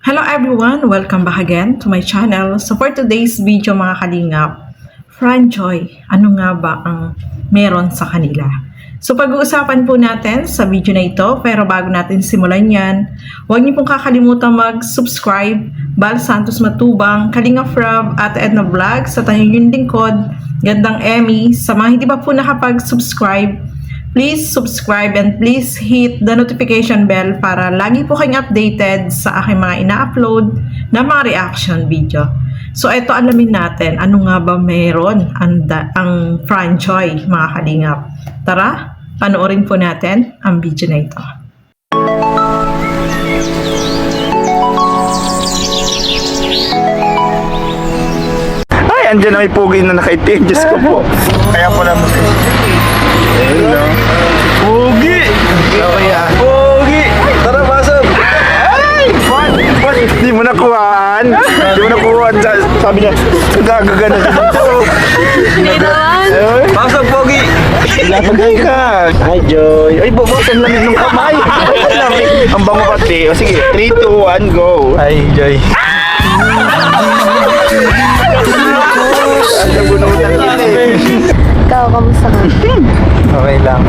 Hello everyone! Welcome back again to my channel. So for today's video mga kalingap, Franjoy, ano nga ba ang meron sa kanila? So pag-uusapan po natin sa video na ito, pero bago natin simulan yan, huwag niyo pong kakalimutan mag-subscribe, Bal Santos Matubang, Kalingap Rob, at Edna Vlogs, at yung lingkod, Gandang Emmy. Sa mga hindi pa po nakapag-subscribe, please subscribe and please hit the notification bell para lagi po kayong updated sa aking mga ina-upload na mga reaction video. So ito, alamin natin ano nga ba meron ang Franjoy mga kalingap. Tara, panoorin po natin ang video na ito. Ay, andyan na may pugi na nakaitim. Diyos ko po. Kaya pala mo. Hello. Pugi! Pugi! Tara, pasok! Ay! What? Di mo nakuhaan? Di mo nakuhaan. Sabi niya, gagagana siya dito. Hindi naman. Pasok, Pugi! Ilapagay ka. Hi, Joy. Ay, bobos, ang lamig ng kamay. Ang lamig. Ang bango pati. O sige, 3, 2, 1, go. Hi, Joy. Ang nabunutan yan eh. Ikaw, kamusta ka? Okay lang.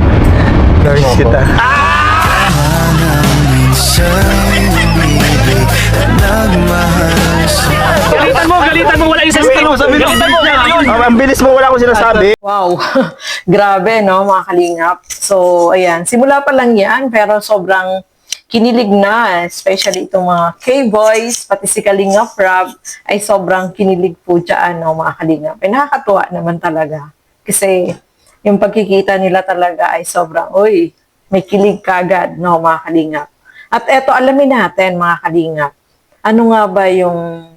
Nurse kita. Galitan mo, wala yung sasabihin mo. Galitan mo, Ang bilis mo, wala akong sinasabi. Wow, grabe no mga kalingap. So ayan, simula pa lang yan pero sobrang kinilig na, especially itong mga K-boys, pati si Kalingap Rob ay sobrang kinilig po dyan no mga kalingap. Eh, nakakatuwa naman talaga kasi yung pagkikita nila talaga ay sobrang, uy, may kilig kagad no mga kalingap. At eto, alamin natin mga kalingap, ano nga ba yung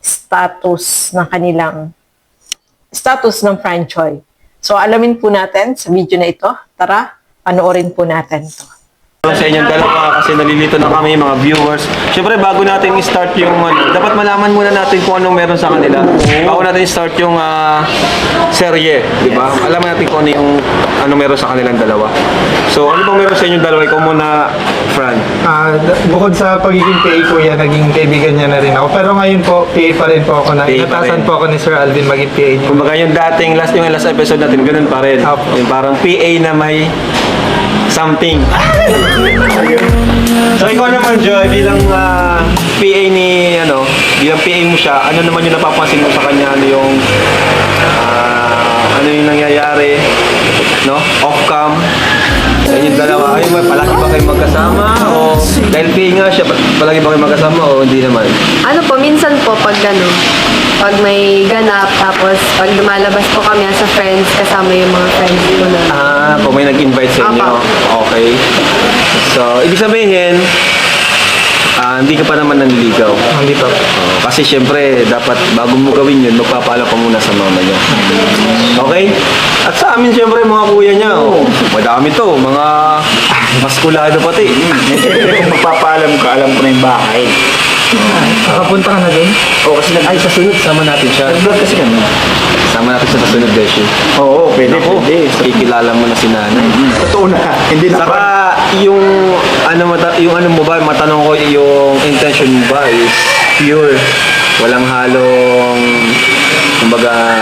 status ng Franjoy. So, alamin po natin sa video na ito. Tara, panoorin po natin ito. sa inyong dalawa kasi nalilito na kami mga viewers. Siyempre bago natin i-start yung dapat malaman muna natin kung anong meron sa kanila. Bago natin i-start yung serye, di ba? Alaman natin kung ano meron sa kanilang dalawa. So ano bang meron sa inyong dalawa? Ikaw muna, Fran. Bukod sa pagiging PA ko yan, naging kaibigan niya na rin ako. Pero ngayon po, PA pa rin po ako. Natasan po ako ni Sir Alvin maging PA niya. Kumbaga yung dating last episode natin, ganun pa rin. Yung parang PA na may something. So ikaw naman, Joy, bilang PA bilang PA mo siya, ano naman yung napapansin mo sa kanya, ano yung nangyayari, no? Off-cam, sa inyong dalawa, ay palagi ba kayo magkasama? O dahil PA nga siya, palagi ba kayo magkasama o hindi naman? Ano po, minsan po pag pag may ganap, tapos pag lumalabas po kami as a friends, kasama yung mga friends ko na. Kung may nag-invite sa inyo. Okay. So, ibig sabihin, hindi ka pa naman nanliligaw. Hindi pa. Kasi syempre, dapat bago mo gawin yun, magpapaalam ka muna sa mama niya. Okay? At sa amin, syempre, mga kuya niya, madami to, mga maskulado pati. Magpapaalam ka, alam ko na yung bahay. Nakapunta ka na dun? Oo, kasi sa sunod, sama natin siya. Nag-vlog kasi kami. Sama natin siya sa sunod, Beshi. Oo, pwede. Kikilala mo na si nanay. Totoo na. Hindi na Saka, yung ano mo ba, matanong ko, yung intention mo ba is pure. Walang halong, kumbaga,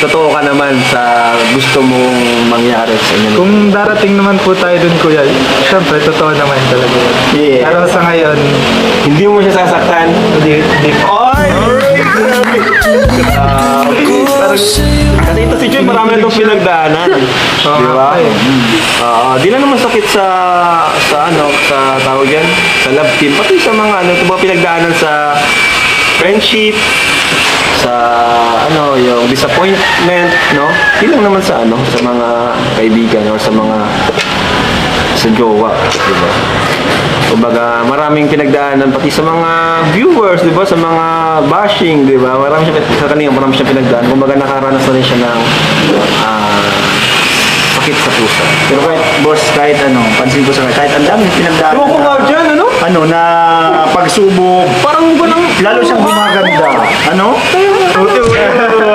totoo ka naman sa gusto mong mangyari sa inyo. Kung darating naman po tayo dun, kuya, syempre, totoo naman talaga. Yeah. Pero sa ngayon, Hindi mo siya sasaktan. hindi. Oy! Kasi ito si Joy, marami na itong pinagdaanan. Di ba? Di na naman sakit sa tawag yan, sa love team. Pati sa mga ito mga pinagdaanan sa friendship, sa yung disappointment, no? Di lang naman sa sa mga kaibigan or sa jowa, di ba? Kumbaga, maraming pinagdaanan pati sa mga viewers, di ba? Sa mga bashing, di ba? Marami siya pinagdaanan. Kumbaga, nakaranas na rin siya ng sakit sa puso. Pero kahit pansin ko sa kahit ang dami pinagdaanan. Ewan ko nga dyan, Na pagsubok. Parang Lalo siyang gumaganda.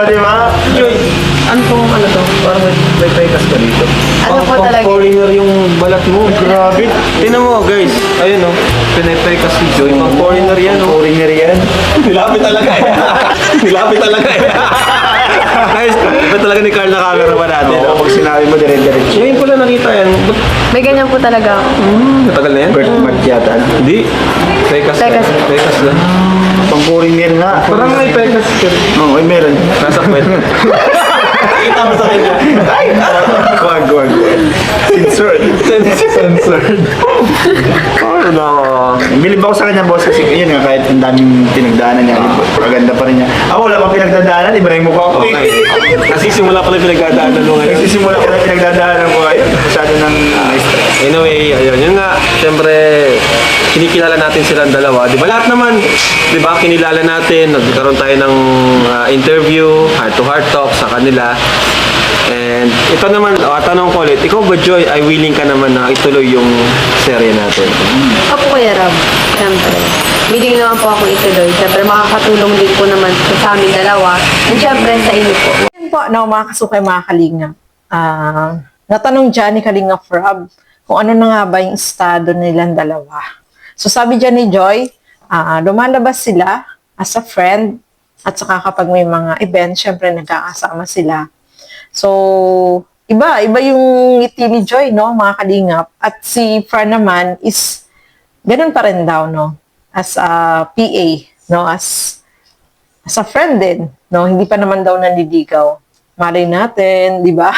Di ba? Joy, ano pong parang may pekas ka dito. Ano po talaga? Foreigner yung balat mo. Grabe. Tingnan mo guys. Ayun pinay-pekas si Joy. Pang foreigner yan. Nilapit talaga eh. Nilapit talaga eh. Guys, iba talaga ni Carl na camera ba natin? Oo, pag sinabi mo, dire-diretso. Ngayon ko lang nakita yan. Ba't May ganyan po talaga ako. matagal na yan? Birthmark yata. Hindi. Pekas lang. Pekas. Pekas lang. Pang-pouring meron nga. Parang may pekas. Oo, ay meron. Nasa kwet. Kita mo sa kanya. Ay! Wag. Censored. Censored. Oh, no. Bilib ako sa kanya, boss, kasi yun nga, kahit ang daming pinagdaanan niya, maganda pa rin niya. Ako, wala pang pinagdadaanan, iba na yung mukha ko. Okay. Nasisimula pala yung pinagdadaanan mo ngayon. Nagsisimula ko na pinagdadaanan ko, ayun, masyado ng na-stress. Anyway, ayun. Yun nga, syempre, kinikilala natin silang dalawa. Di ba lahat naman, di ba, kinilala natin, nagkaroon tayo ng interview, heart-to-heart talk sa kanila. And ito naman, tanong ko ulit, ikaw ba, Joy, ay willing ka naman na ituloy yung serye natin? Opo, Kuya Rob. Siyempre. Willing naman po ako ituloy. Siyempre, makakatulong din po naman sa amin dalawa. And siyempre, sa inyo po. Yan po, no, mga kasukay, mga kalingap. Natanong dyan ni Kalingap Rob kung ano na nga ba yung estado nilang dalawa. So sabi dyan ni Joy, lumalabas sila as a friend at saka kapag may mga event, syempre nagkakasama sila. So, iba yung ngiti ni Joy, no, mga kalingap. At si Fran naman is ganun pa rin daw, no, as a PA, no, as a friend din, no, hindi pa naman daw nanliligaw. Malay natin, di ba?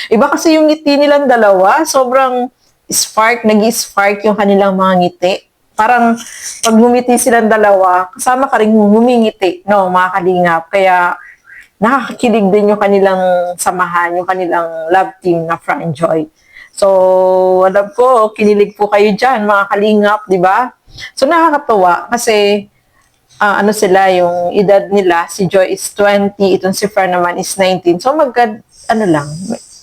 Iba kasi yung ngiti nilang dalawa, sobrang nag-spark yung kanilang mga ngiti. Parang pag ngumiti silang dalawa, kasama ka rin ngumingiti, no, mga kalingap. Kaya nakakakilig din yung kanilang samahan, yung kanilang love team na Fran Joy. So, alam ko, kinilig po kayo dyan, mga kalingap, di ba? So, nakakatuwa kasi ano sila, yung edad nila, si Joy is 20, itong si Fran naman is 19. So,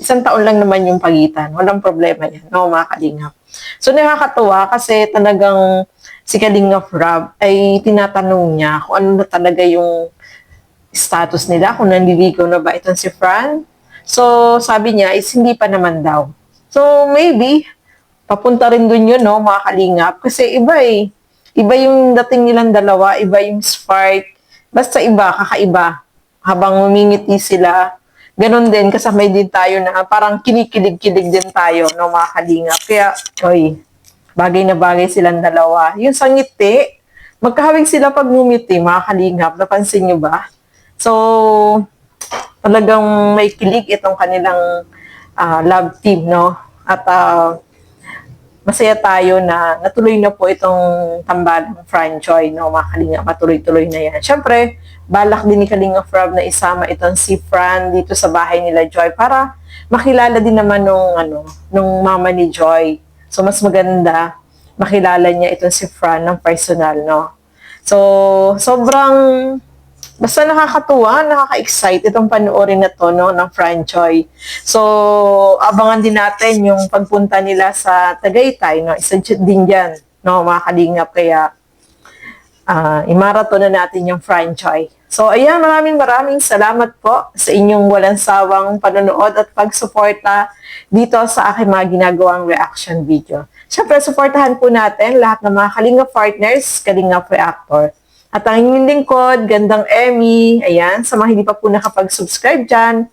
isang taon lang naman yung pagitan. Walang problema yan, no, mga kalingap. So, nakakatuwa kasi talagang si Kalingap Rob ay tinatanong niya kung ano na talaga yung status nila, kung nanliligaw na ba itong si Fran. So, sabi niya is hindi pa naman daw. So, maybe, papunta rin dun yun, no, mga kalingap. Kasi iba eh. Iba yung dating nilang dalawa, iba yung spark. Basta iba, kakaiba. Habang humingiti sila, ganun din, kasabay din tayo na parang kinikilig-kilig din tayo, no, mga kalingap. Kaya, bagay na bagay silang dalawa. Yung sa ngiti, magkahawig sila pag ngumiti, mga kalingap. Napansin nyo ba? So, talagang may kilig itong kanilang love team, no? At masaya tayo na natuloy na po itong tambalang Fran Joy, no? Mga kalingap, matuloy-tuloy na yan. Siyempre, balak din ni Kalingap Rob na isama itong si Fran dito sa bahay nila Joy para makilala din naman nung mama ni Joy. So, mas maganda makilala niya itong si Fran ng personal, no? So, sobrang basta nakakatuwa, nakaka-excite itong panoorin na to, no, ng Fran Joy. So, abangan din natin yung pagpunta nila sa Tagaytay, no, isa din dyan, no, mga kalingap. Kaya, imarato na natin yung Fran Joy. So, ayan, maraming salamat po sa inyong walang sawang panonood at pagsuporta dito sa aking mga ginagawang reaction video. Siyempre, suportahan po natin lahat ng mga Kalingap partners, Kalingap Reactor. At ang inyong lingkod, Gandang Emmy, ayan, sa mga hindi pa po nakapag-subscribe dyan,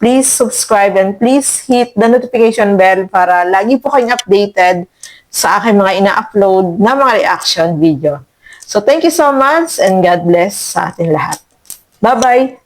please subscribe and please hit the notification bell para lagi po kayong updated sa aking mga ina-upload na mga reaction video. So, thank you so much and God bless sa ating lahat. Bye-bye!